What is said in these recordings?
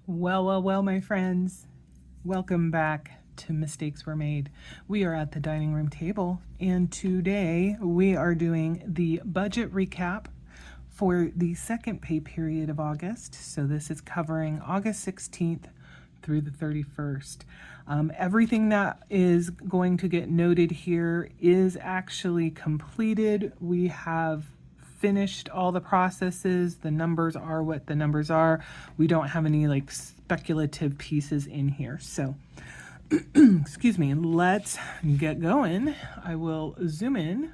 Well, my friends. Welcome back to Mistakes Were Made. We are at the dining room table, and today we are doing the budget recap for the second pay period of August. So this is covering August 16th through the 31st. Everything that is going to get noted here is actually completed. We have finished all the processes. The numbers are what the numbers are. We don't have any like speculative pieces in here. So, excuse me, let's get going. I will zoom in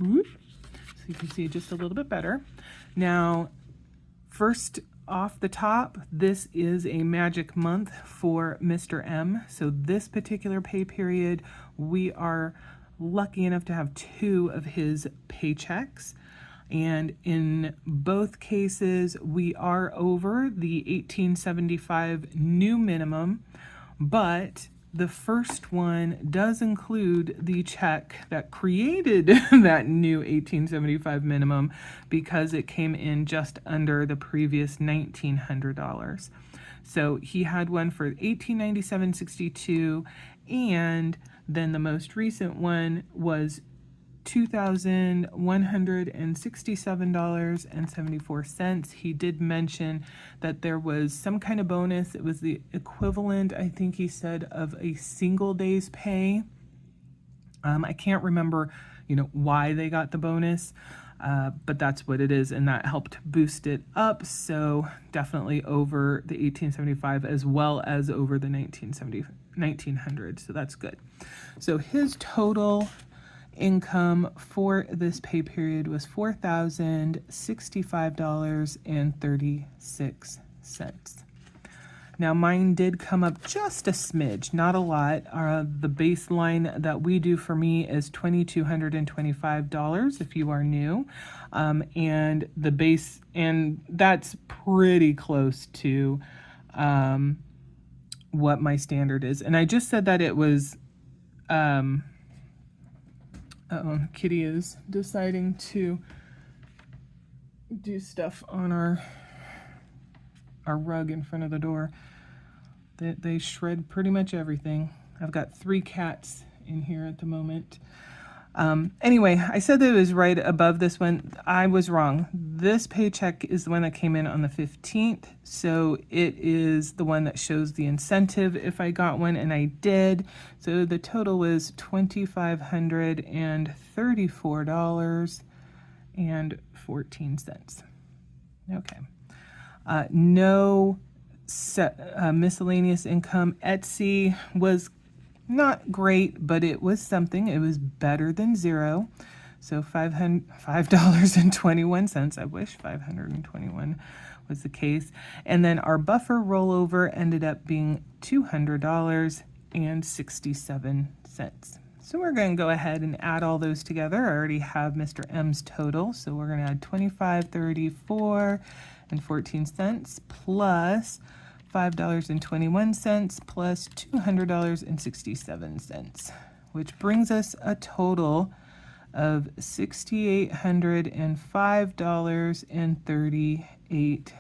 so you can see it just a little bit better. Now, first off the top, this is a magic month for Mr. M. So this particular pay period, we are lucky enough to have 2 of his paychecks. And in both cases, we are over the $18.75 new minimum, but the first one does include the check that created that new $18.75 minimum because it came in just under the previous $1,900. So he had one for $1897.62, and then the most recent one was $2,167.74. He did mention that there was some kind of bonus. It was the equivalent, I think he said, of a single day's pay. I can't remember, why they got the bonus, but that's what it is, and that helped boost it up. So definitely over the 1875 as well as over the 1900. So that's good. So his total income for this pay period was $4,065.36. Now mine did come up just a smidge, not a lot. The baseline that we do for me is $2,225 if you are new, and the base, and that's pretty close to what my standard is. And I just said that it was Kitty is deciding to do stuff on our rug in front of the door. They shred pretty much everything. I've got 3 cats in here at the moment. Anyway, I said that it was right above this one. I was wrong. This paycheck is the one that came in on the 15th. So it is the one that shows the incentive if I got one, and I did. So the total was $2,534.14. Okay. No miscellaneous income. Etsy was not great, but it was something. It was better than zero. So $5.21. I wish 521 was the case. And then our buffer rollover ended up being $200.67. So we're going to go ahead and add all those together. I already have Mr. M's total. So we're going to add $25.34.14 plus $5.21 plus $200.67, which brings us a total of $6,805.38.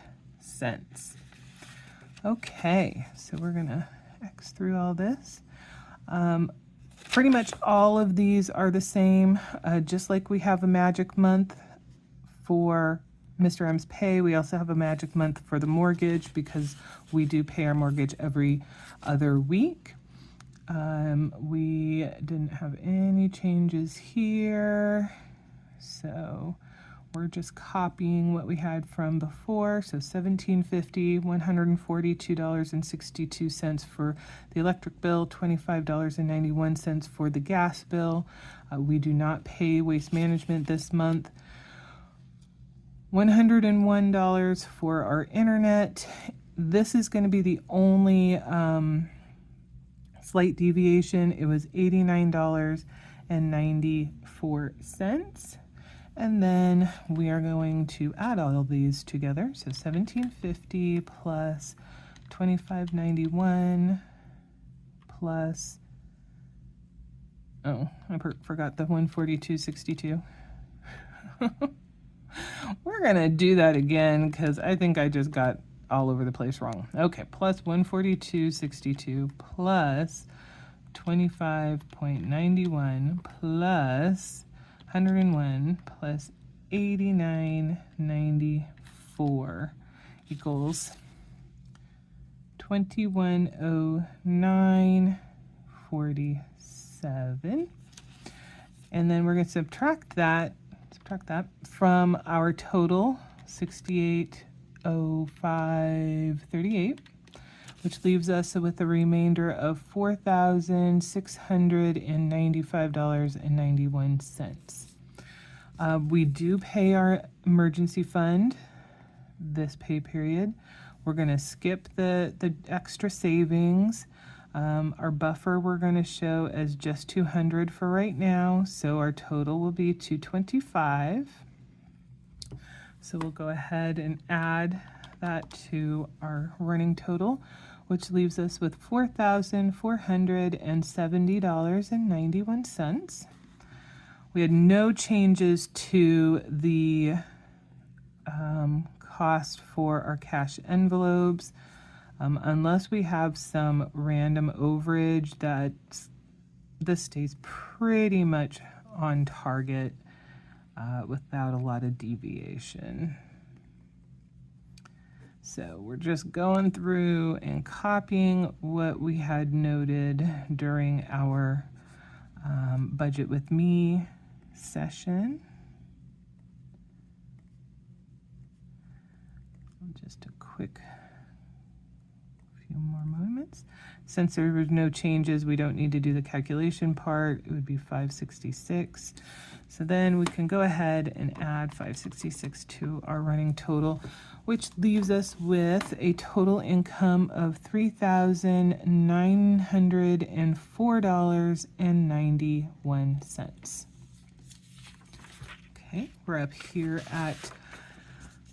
Okay, so we're gonna X through all this. Pretty much all of these are the same, just like we have a magic month for Mr. M's pay. We also have a magic month for the mortgage because we do pay our mortgage every other week. We didn't have any changes here, so we're just copying what we had from before. So $17.50, $142.62 for the electric bill, $25.91 for the gas bill. We do not pay waste management this month. $101 for our internet. This is going to be the only slight deviation. It was $89.94. And then we are going to add all of these together. So $17.50 plus $25.91 plus, I forgot the $142.62. We're going to do that again because I think I just got all over the place wrong. Okay, plus 142.62 plus 25.91 plus 101 plus 89.94 equals 2109.47. And then we're going to subtract that from our total 6805.38, which leaves us with a remainder of $4,695.91. We do pay our emergency fund this pay period. We're going to skip the extra savings. Our buffer we're going to show as just 200 for right now, so our total will be 225. So we'll go ahead and add that to our running total, which leaves us with $4,470.91. We had no changes to the cost for our cash envelopes, unless we have some random overage. This stays pretty much on target without a lot of deviation. So we're just going through and copying what we had noted during our Budget with Me session. Just a quick few more moments. Since there was no changes, we don't need to do the calculation part. It would be 566. So then we can go ahead and add 566 to our running total, which leaves us with a total income of $3,904.91. Okay, we're up here at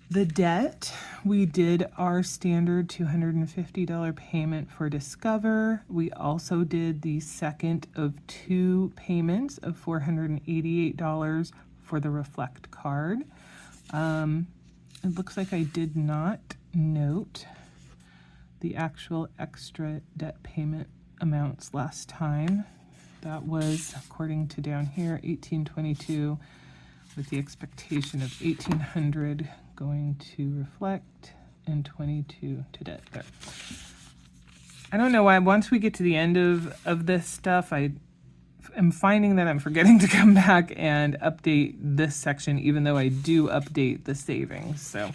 the debt. We did our standard $250 payment for Discover. We also did the second of 2 payments of $488 for the Reflect card. It looks like I did not note the actual extra debt payment amounts last time. That was, according to down here, $1,822 with the expectation of $1,800 going to Reflect and $22 to debt. There. I don't know why once we get to the end of this stuff, I am finding that I'm forgetting to come back and update this section, even though I do update the savings. So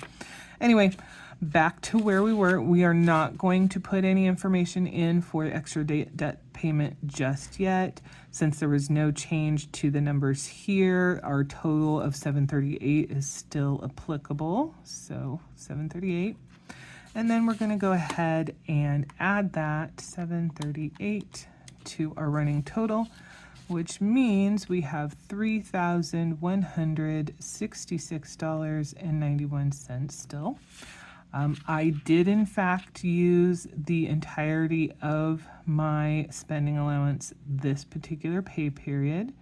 anyway, back to where we were. We are not going to put any information in for extra debt payment just yet, since there was no change to the numbers here. Our total of 738 is still applicable, so 738. And then we're going to go ahead and add that 738 to our running total, which means we have $3,166.91 still. I did in fact use the entirety of my spending allowance this particular pay period.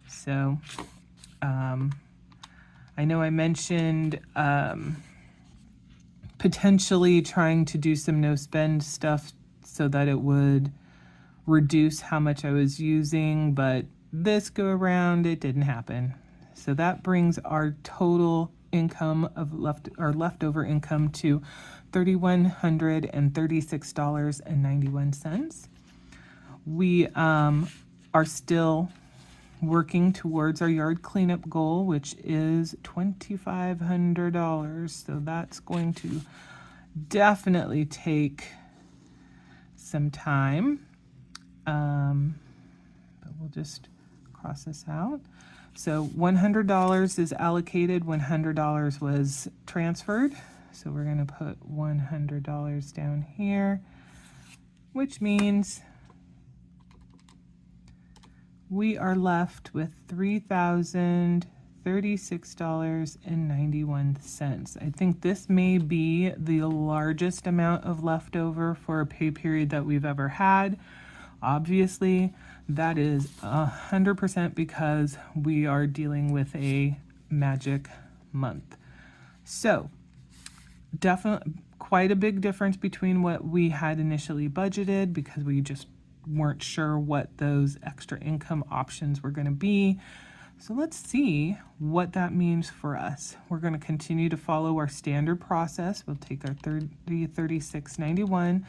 So I know I mentioned potentially trying to do some no spend stuff so that it would reduce how much I was using, but this go around it didn't happen. So that brings our total income of leftover income to $3,136.91. We are still working towards our yard cleanup goal, which is $2,500. So that's going to definitely take some time. But we'll just cross this out. So $100 is allocated, $100 was transferred. So we're going to put $100 down here, which means we are left with $3,036.91. I think this may be the largest amount of leftover for a pay period that we've ever had. Obviously, that is 100% because we are dealing with a magic month. So, definitely quite a big difference between what we had initially budgeted because we just weren't sure what those extra income options were going to be. So let's see what that means for us. We're going to continue to follow our standard process. We'll take our 36.91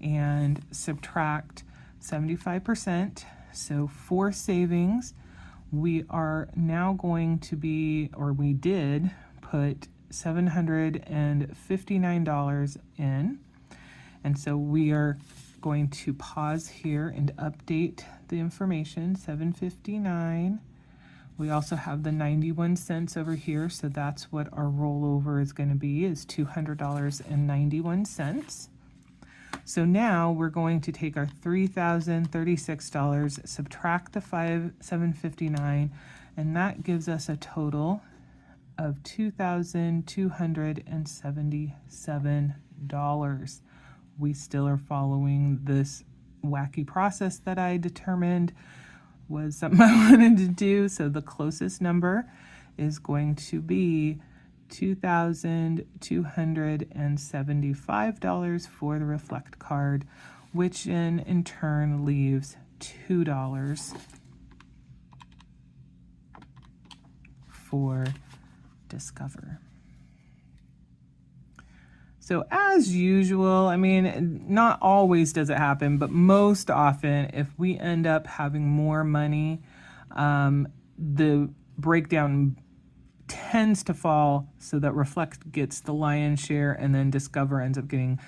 and subtract 75%. So for savings, we are now going to be, or we did put $759 in. And so we are going to pause here and update the information. 759. We also have the 91 cents over here, so that's what our rollover is going to be, is $200.91. So now we're going to take our $3,036, subtract the $759, and that gives us a total of $2,277. We still are following this wacky process that I determined was something I wanted to do. So the closest number is going to be $2,275 for the Reflect card, which in turn leaves $2 for Discover. So as usual, I mean, not always does it happen, but most often if we end up having more money, the breakdown tends to fall so that Reflect gets the lion's share and then Discover ends up getting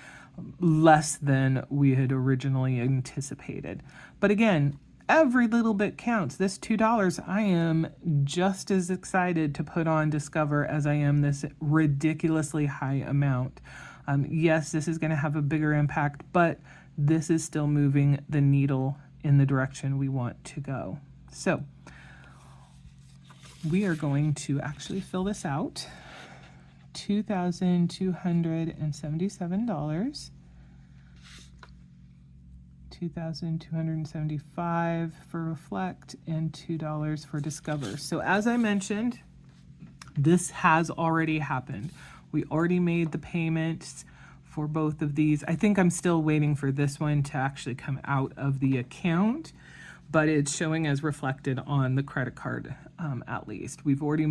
less than we had originally anticipated. But again, every little bit counts. This $2, I am just as excited to put on Discover as I am this ridiculously high amount. Yes, this is going to have a bigger impact, but this is still moving the needle in the direction we want to go. So we are going to actually fill this out. $2,277. $2,275 for Reflect and $2 for Discover. So as I mentioned, this has already happened. We already made the payments for both of these. I think I'm still waiting for this one to actually come out of the account, but it's showing as reflected on the credit card at least. We've already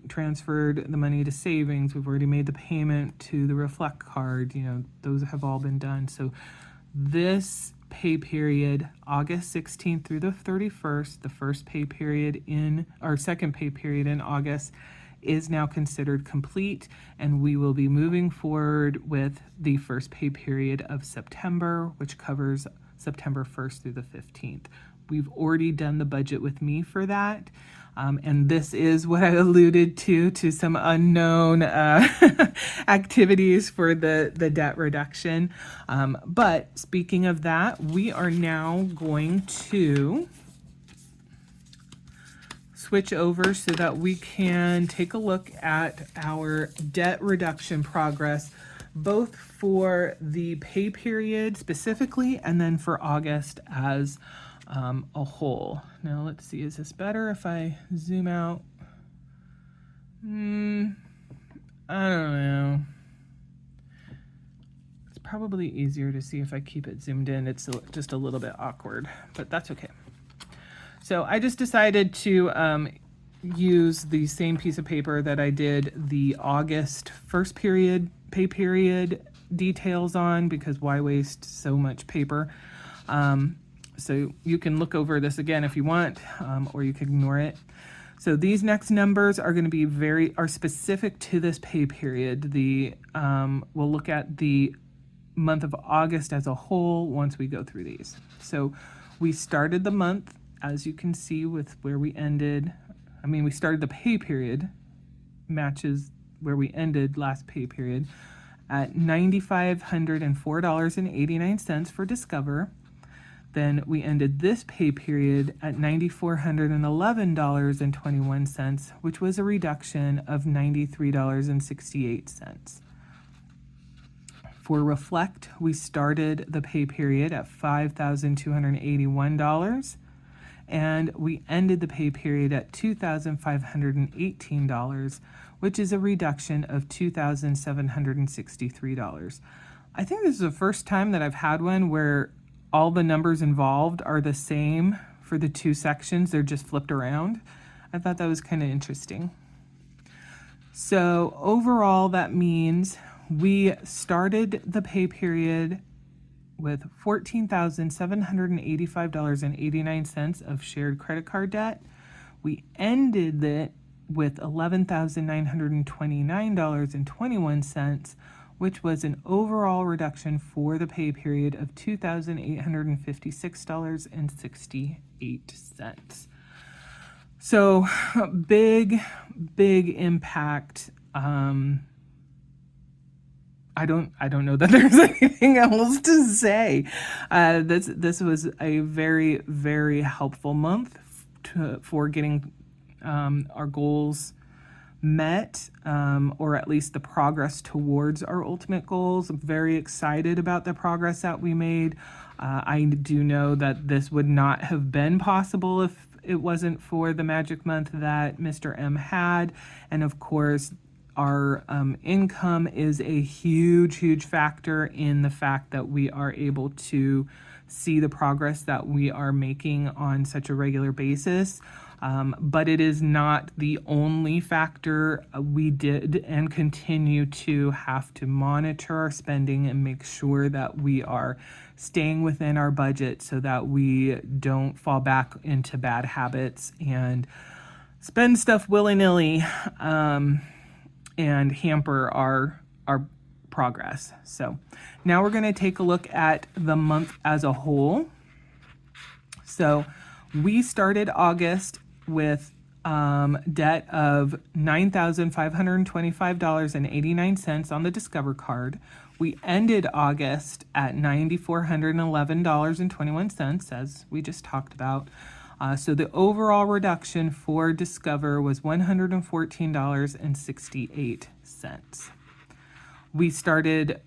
transferred the money to savings. We've already made the payment to the Reflect card. You know, those have all been done. So this pay period, August 16th through the 31st, the first pay period in, our second pay period in August, is now considered complete, and we will be moving forward with the first pay period of September, which covers September 1st through the 15th. We've already done the budget with me for that, and this is what I alluded to some unknown activities for the debt reduction. But speaking of that, we are now going to switch over so that we can take a look at our debt reduction progress, both for the pay period specifically and then for August as a whole. Now let's see, is this better if I zoom out? I don't know. It's probably easier to see if I keep it zoomed in. It's just a little bit awkward, but that's okay. So I just decided to use the same piece of paper that I did the August first period, pay period details on, because why waste so much paper? So you can look over this again if you want, or you can ignore it. So these next numbers are going to be are specific to this pay period. We'll look at the month of August as a whole once we go through these. So we started the month, as you can see, with where we ended. I mean, we started the pay period, matches where we ended last pay period, at $9,504.89 for Discover. Then we ended this pay period at $9,411.21, which was a reduction of $93.68. For Reflect, we started the pay period at $5,281, and we ended the pay period at $2,518, which is a reduction of $2,763. I think this is the first time that I've had one where all the numbers involved are the same for the two sections. They're just flipped around. I thought that was kind of interesting. So overall, that means we started the pay period with $14,785.89 of shared credit card debt. We ended it with $11,929.21, which was an overall reduction for the pay period of $2,856.68. So big impact. I don't know that there's anything else to say. This was a very, very helpful month for getting our goals met, or at least the progress towards our ultimate goals. I'm very excited about the progress that we made. I do know that this would not have been possible if it wasn't for the magic month that Mr. M had. And of course, our income is a huge factor in the fact that we are able to see the progress that we are making on such a regular basis. But it is not the only factor. We did and continue to have to monitor our spending and make sure that we are staying within our budget so that we don't fall back into bad habits and spend stuff willy-nilly and hamper our progress. So now we're going to take a look at the month as a whole. So we started August with debt of $9,525.89 on the Discover card. We ended August at $9,411.21, as we just talked about. So the overall reduction for Discover was $114.68. We started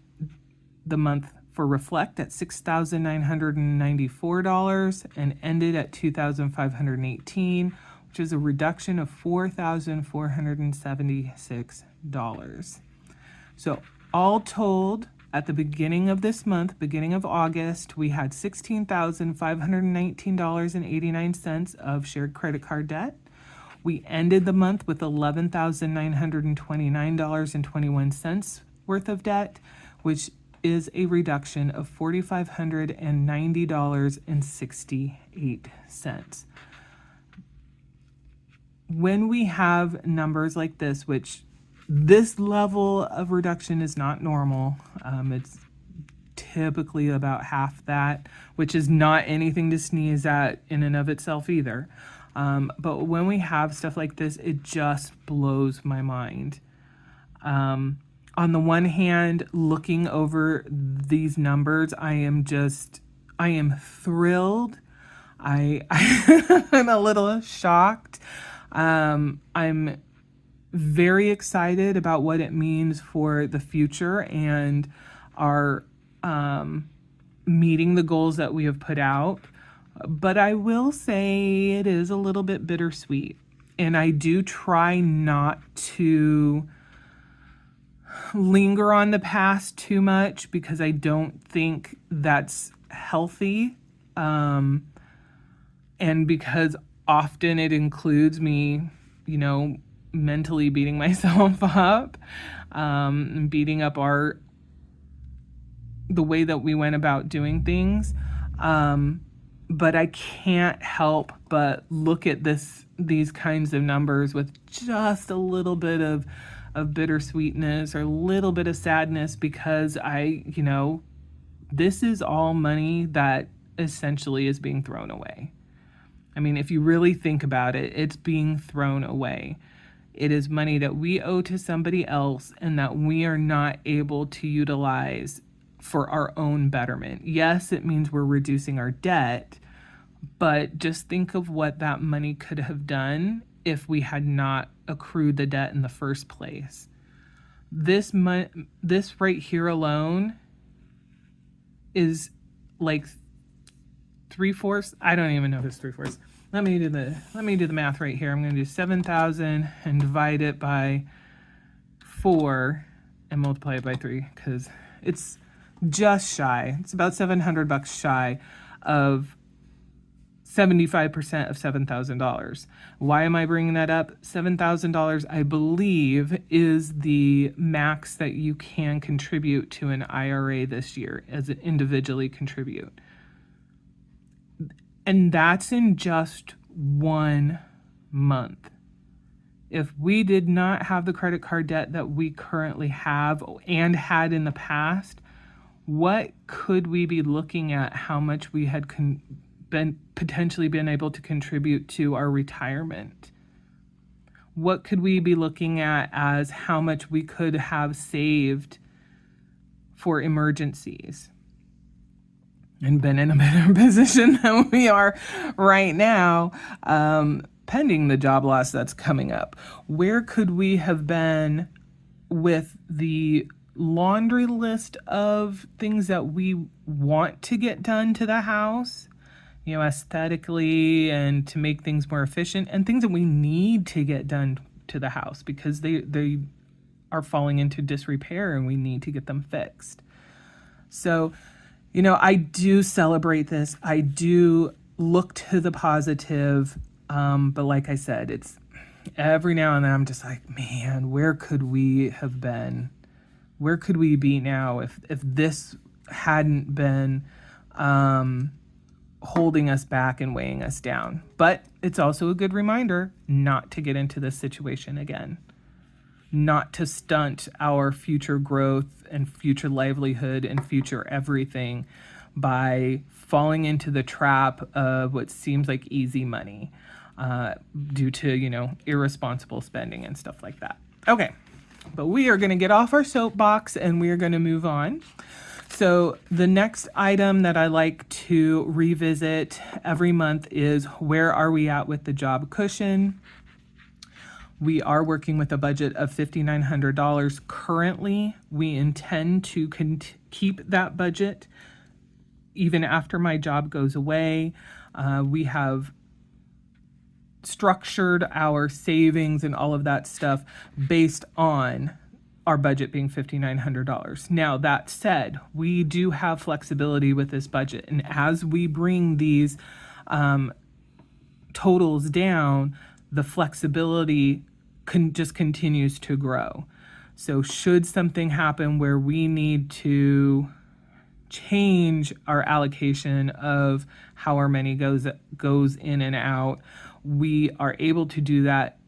the month for Reflect at $6,994 and ended at $2,518, which is a reduction of $4,476. So all told, at the beginning of this month, beginning of August, we had $16,519.89 of shared credit card debt. We ended the month with $11,929.21 worth of debt, which is a reduction of $4,590.68. When we have numbers like this, which this level of reduction is not normal, it's typically about half that, which is not anything to sneeze at in and of itself either. But when we have stuff like this, it just blows my mind. On the one hand, looking over these numbers, I am thrilled. I'm a little shocked. I'm very excited about what it means for the future and our meeting the goals that we have put out. But I will say it is a little bit bittersweet. And I do try not to linger on the past too much because I don't think that's healthy. And because often it includes me, mentally beating myself up, beating up the way that we went about doing things. But I can't help but look at these kinds of numbers with just a little bit of bittersweetness or a little bit of sadness because this is all money that essentially is being thrown away. I mean, if you really think about it, it's being thrown away. It is money that we owe to somebody else and that we are not able to utilize for our own betterment. Yes, it means we're reducing our debt, but just think of what that money could have done if we had not accrued the debt in the first place. This right here alone is like 3/4. I don't even know if it's 3/4. Let me do the math right here. I'm going to do 7,000 and divide it by 4 and multiply it by 3 because it's just shy. It's about $700 shy of 75% of $7,000. Why am I bringing that up? $7,000, I believe, is the max that you can contribute to an IRA this year as an individually contribute. And that's in just 1 month. If we did not have the credit card debt that we currently have and had in the past, what could we be looking at how much we had potentially been able to contribute to our retirement? What could we be looking at as how much we could have saved for emergencies and been in a better position than we are right now, pending the job loss that's coming up? Where could we have been with the laundry list of things that we want to get done to the house, aesthetically and to make things more efficient, and things that we need to get done to the house because they are falling into disrepair and we need to get them fixed. So, I do celebrate this. I do look to the positive. But like I said, it's every now and then I'm just like, man, where could we have been? Where could we be now if this hadn't been holding us back and weighing us down? But it's also a good reminder not to get into this situation again, not to stunt our future growth and future livelihood and future everything by falling into the trap of what seems like easy money due to, irresponsible spending and stuff like that. Okay. But we are going to get off our soapbox and we are going to move on. So the next item that I like to revisit every month is where are we at with the job cushion? We are working with a budget of $5,900 currently. We intend to keep that budget even after my job goes away. We have structured our savings and all of that stuff based on our budget being $5,900. Now, that said, we do have flexibility with this budget. And as we bring these totals down, the flexibility just continues to grow. So should something happen where we need to change our allocation of how our money goes in and out, we are able to do that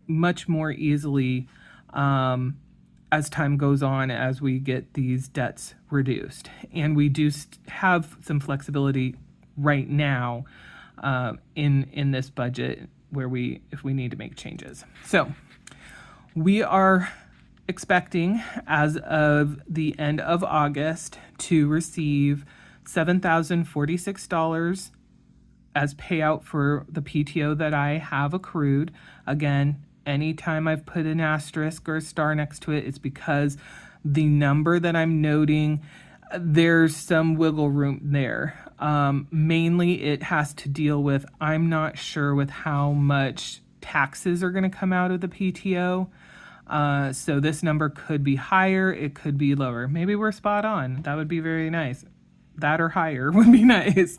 much more easily as time goes on, as we get these debts reduced. And we do have some flexibility right now in this budget where if we need to make changes. So we are expecting, as of the end of August, to receive $7,046 as payout for the PTO that I have accrued. Again, anytime I've put an asterisk or a star next to it, it's because the number that I'm noting, there's some wiggle room there. Mainly it has to deal with, I'm not sure with how much taxes are going to come out of the PTO. So this number could be higher, it could be lower. Maybe we're spot on. That would be very nice. That or higher would be nice.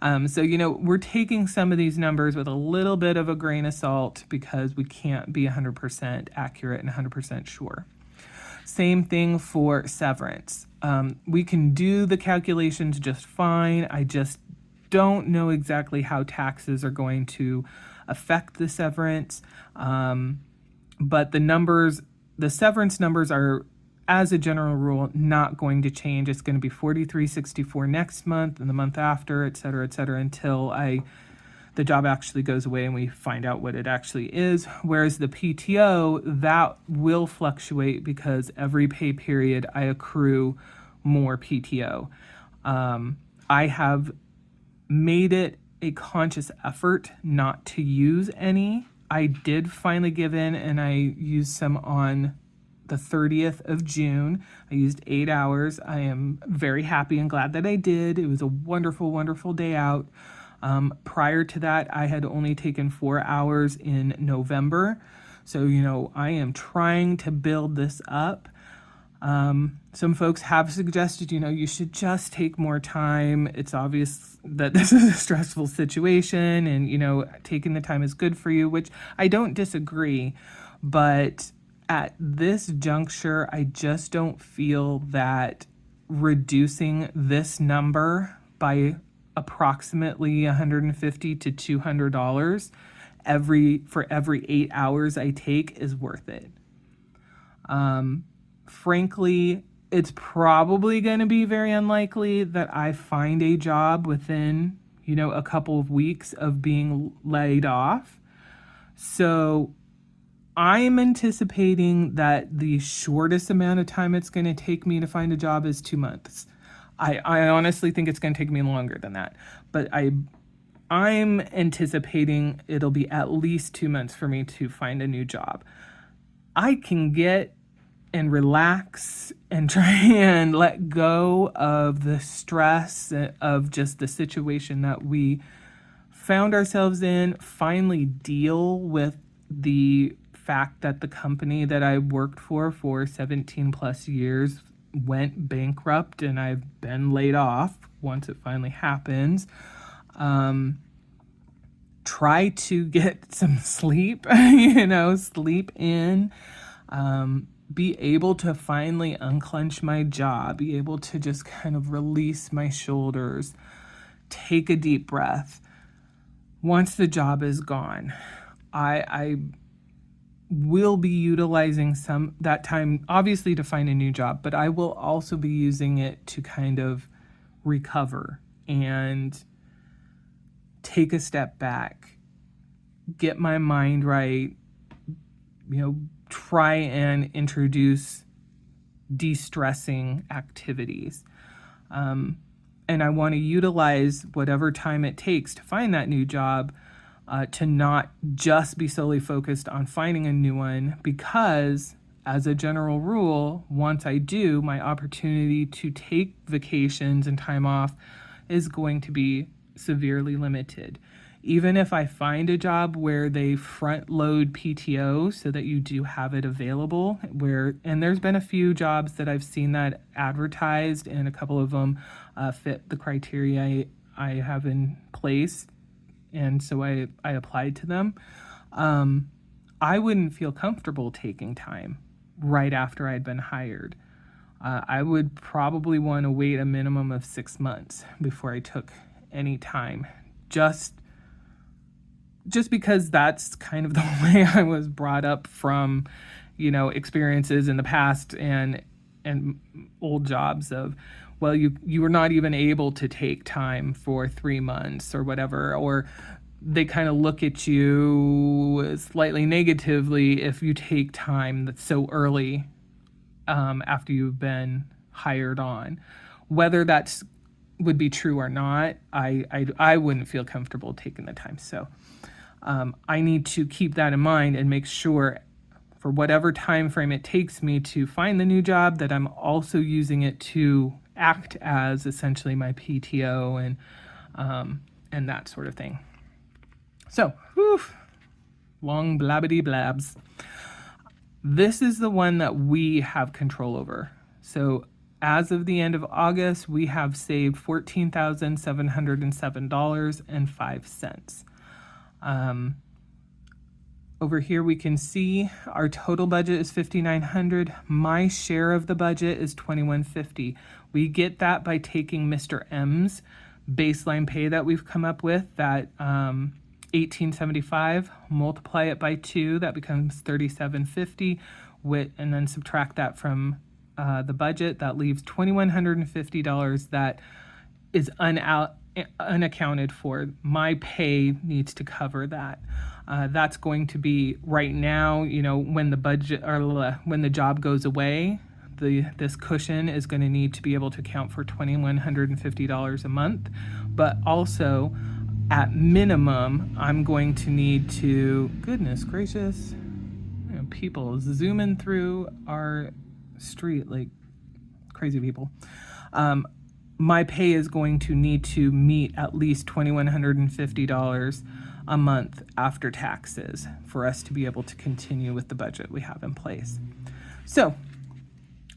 So, we're taking some of these numbers with a little bit of a grain of salt because we can't be 100% accurate and 100% sure. Same thing for severance. We can do the calculations just fine. I just don't know exactly how taxes are going to affect the severance. But the severance numbers are, as a general rule, not going to change. It's going to be $43.64 next month and the month after, et cetera, until the job actually goes away and we find out what it actually is. Whereas the PTO, that will fluctuate because every pay period I accrue more PTO. I have made it a conscious effort not to use any. I did finally give in and I used some on the 30th of June. I used 8 hours. I am very happy and glad that I did. It was a wonderful, wonderful day out. Prior to that, I had only taken 4 hours in November. So, I am trying to build this up. Some folks have suggested, you should just take more time. It's obvious that this is a stressful situation and, taking the time is good for you, which I don't disagree. But at this juncture, I just don't feel that reducing this number by approximately $150 to $200 for every 8 hours I take is worth it. Frankly, it's probably going to be very unlikely that I find a job within, a couple of weeks of being laid off. So I'm anticipating that the shortest amount of time it's going to take me to find a job is 2 months. I honestly think it's going to take me longer than that, but I'm anticipating it'll be at least 2 months for me to find a new job. I can get and relax and try and let go of the stress of just the situation that we found ourselves in, finally deal with the fact that the company that I worked for 17 plus years went bankrupt and I've been laid off once it finally happens. Try to get some sleep, sleep in, be able to finally unclench my jaw, be able to just kind of release my shoulders, take a deep breath. Once the job is gone, I will be utilizing that time, obviously, to find a new job, but I will also be using it to kind of recover and take a step back, get my mind right, try and introduce de-stressing activities. And I want to utilize whatever time it takes to find that new job, to not just be solely focused on finding a new one, because as a general rule, once I do, my opportunity to take vacations and time off is going to be severely limited. Even if I find a job where they front load PTO so that you do have it available, and there's been a few jobs that I've seen that advertised, and a couple of them fit the criteria I have in place, and so I applied to them. I wouldn't feel comfortable taking time right after I'd been hired. I would probably want to wait a minimum of 6 months before I took any time, just because that's kind of the way I was brought up from, experiences in the past and old jobs of, well, you were not even able to take time for 3 months or whatever, or they kind of look at you slightly negatively if you take time that's so early after you've been hired on. Whether that's would be true or not, I wouldn't feel comfortable taking the time. So I need to keep that in mind and make sure, for whatever time frame it takes me to find the new job, that I'm also using it to act as essentially my PTO and that sort of thing. So, long blabbity blabs. This is the one that we have control over. So as of the end of August, we have saved $14,707.05. Over here we can see our total budget is $5,900. My share of the budget is $2,150. We get that by taking Mr. M's baseline pay that we've come up with, that $1,875, multiply it by 2, that becomes $3,750, and then subtract that from the budget. That leaves $2,150 that is unaccounted for. My pay needs to cover that. That's going to be right now, when the budget or when the job goes away, this cushion is going to need to be able to account for $2,150 a month. But also, at minimum, I'm going to need to, goodness gracious, people zooming through our street like crazy people. My pay is going to need to meet at least $2,150 a month after taxes for us to be able to continue with the budget we have in place. So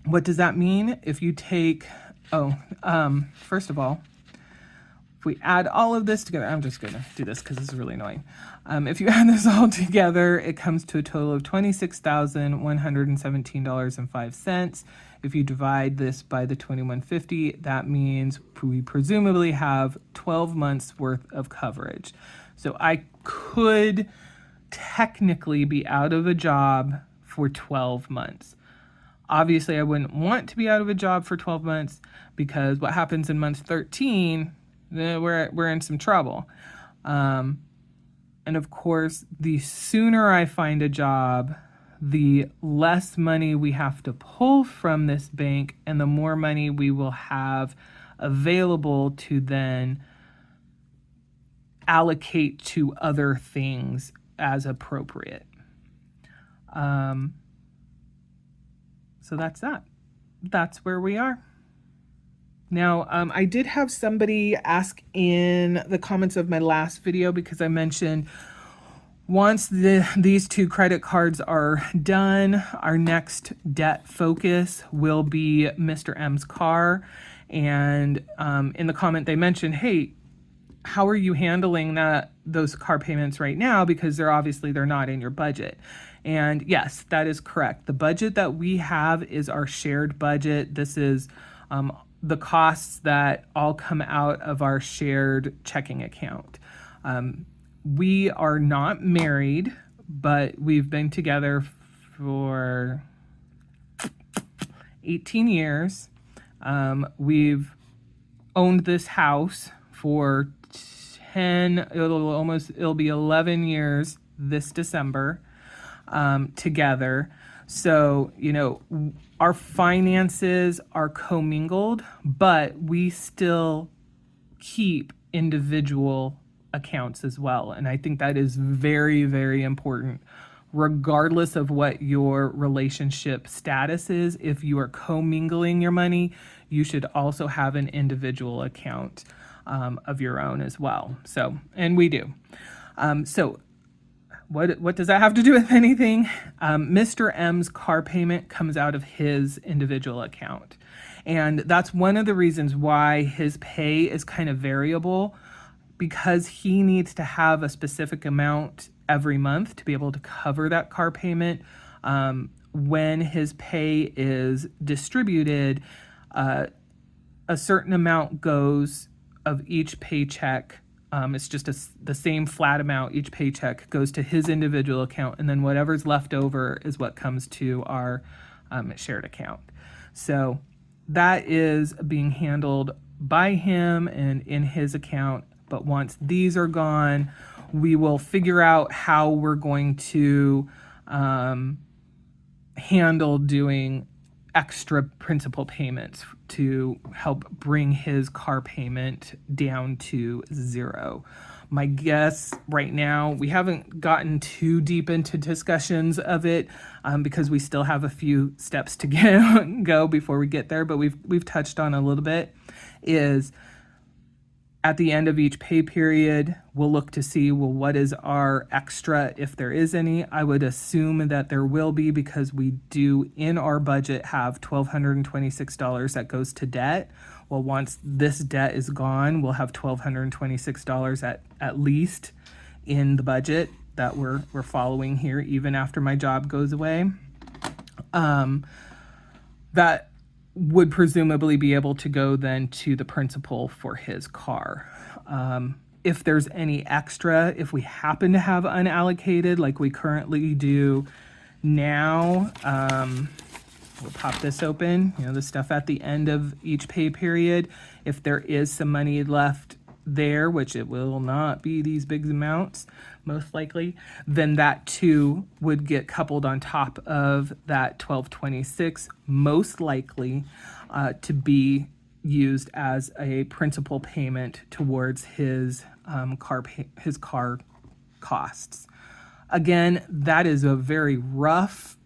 what does that mean? If you take, first of all, if we add all of this together, I'm just going to do this because it's really annoying. If you add this all together, it comes to a total of $26,117.05. If you divide this by the 2150, that means we presumably have 12 months worth of coverage. So I could technically be out of a job for 12 months. Obviously, I wouldn't want to be out of a job for 12 months because what happens in month 13, we're in some trouble. And of course, the sooner I find a job, the less money we have to pull from this bank and the more money we will have available to then allocate to other things as appropriate. So that's that. That's where we are. Now, I did have somebody ask in the comments of my last video because I mentioned once these 2 credit cards are done, our next debt focus will be Mr. M's car. And in the comment, they mentioned, hey, how are you handling those car payments right now? Because they're not in your budget. And yes, that is correct. The budget that we have is our shared budget. This is the costs that all come out of our shared checking account. We are not married, but we've been together for 18 years. We've owned this house for it'll be 11 years this December together. So, our finances are commingled, but we still keep individual accounts as well. And I think that is very, very important, regardless of what your relationship status is. If you are commingling your money, you should also have an individual account of your own as well. So, and we do. So what does that have to do with anything? Mr. M's car payment comes out of his individual account. And that's one of the reasons why his pay is kind of variable, because he needs to have a specific amount every month to be able to cover that car payment. When his pay is distributed, a certain amount goes of each paycheck. It's just the same flat amount. Each paycheck goes to his individual account, and then whatever's left over is what comes to our shared account. So that is being handled by him and in his account. But once these are gone, we will figure out how we're going to handle doing extra principal payments to help bring his car payment down to 0. My guess right now, we haven't gotten too deep into discussions of it because we still have a few steps to go before we get there, but we've touched on a little bit, is at the end of each pay period, we'll look to see, well, what is our extra, if there is any. I would assume that there will be, because we do in our budget have $1,226 that goes to debt. Well, once this debt is gone, we'll have $1,226 at least in the budget that we're following here, even after my job goes away. That would presumably be able to go then to the principal for his car. If there's any extra, if we happen to have unallocated like we currently do now, we'll pop this open, the stuff at the end of each pay period. If there is some money left there, which it will not be these big amounts, most likely, then that too would get coupled on top of that $1,226, most likely to be used as a principal payment towards his car costs. Again, that is a very rough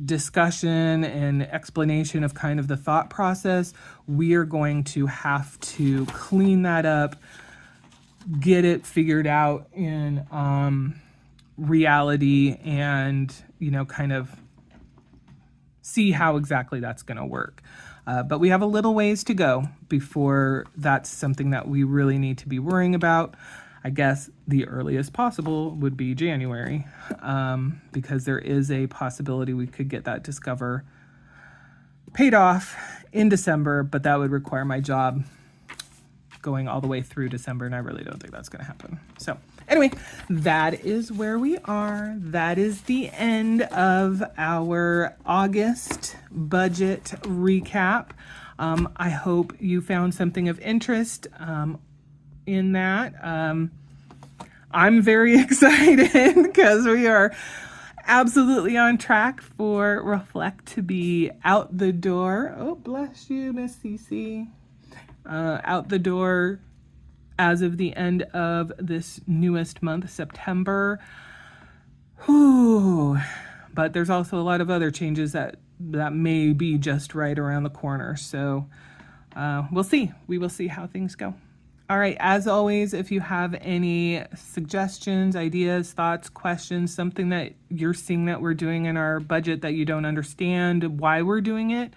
discussion and explanation of kind of the thought process. We are going to have to clean that up get it figured out in reality and, kind of see how exactly that's going to work. But we have a little ways to go before that's something that we really need to be worrying about. I guess the earliest possible would be January, because there is a possibility we could get that Discover paid off in December, but that would require my job going all the way through December, and I really don't think that's going to happen. So anyway, that is where we are. That is the end of our August budget recap. I hope you found something of interest in that. I'm very excited because we are absolutely on track for Reflect to be out the door. Oh, bless you, Miss Cece. Out the door as of the end of this newest month, September. Whew. But there's also a lot of other changes that may be just right around the corner. So we'll see. We will see how things go. All right, as always, if you have any suggestions, ideas, thoughts, questions, something that you're seeing that we're doing in our budget that you don't understand why we're doing it,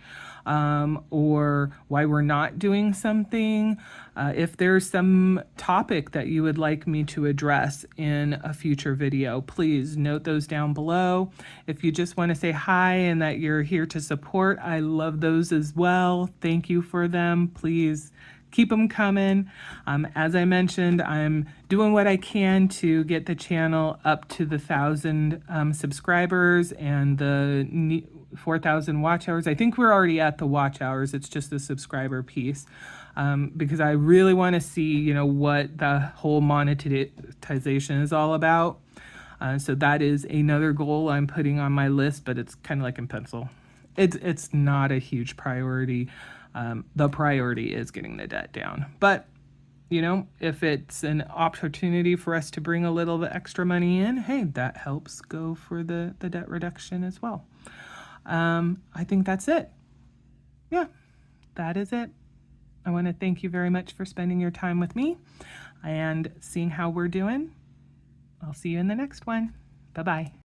or why we're not doing something, if there's some topic that you would like me to address in a future video, please note those down below. If you just want to say hi and that you're here to support, I love those as well. Thank you for them. Please keep them coming. As I mentioned, I'm doing what I can to get the channel up to the 1,000 subscribers and the 4,000 watch hours. I think we're already at the watch hours. It's just the subscriber piece, because I really want to see, what the whole monetization is all about. So that is another goal I'm putting on my list, but it's kind of like in pencil. It's not a huge priority. The priority is getting the debt down. But, if it's an opportunity for us to bring a little bit extra money in, hey, that helps go for the debt reduction as well. I think that's it. Yeah, that is it. I want to thank you very much for spending your time with me and seeing how we're doing. I'll see you in the next one. Bye-bye.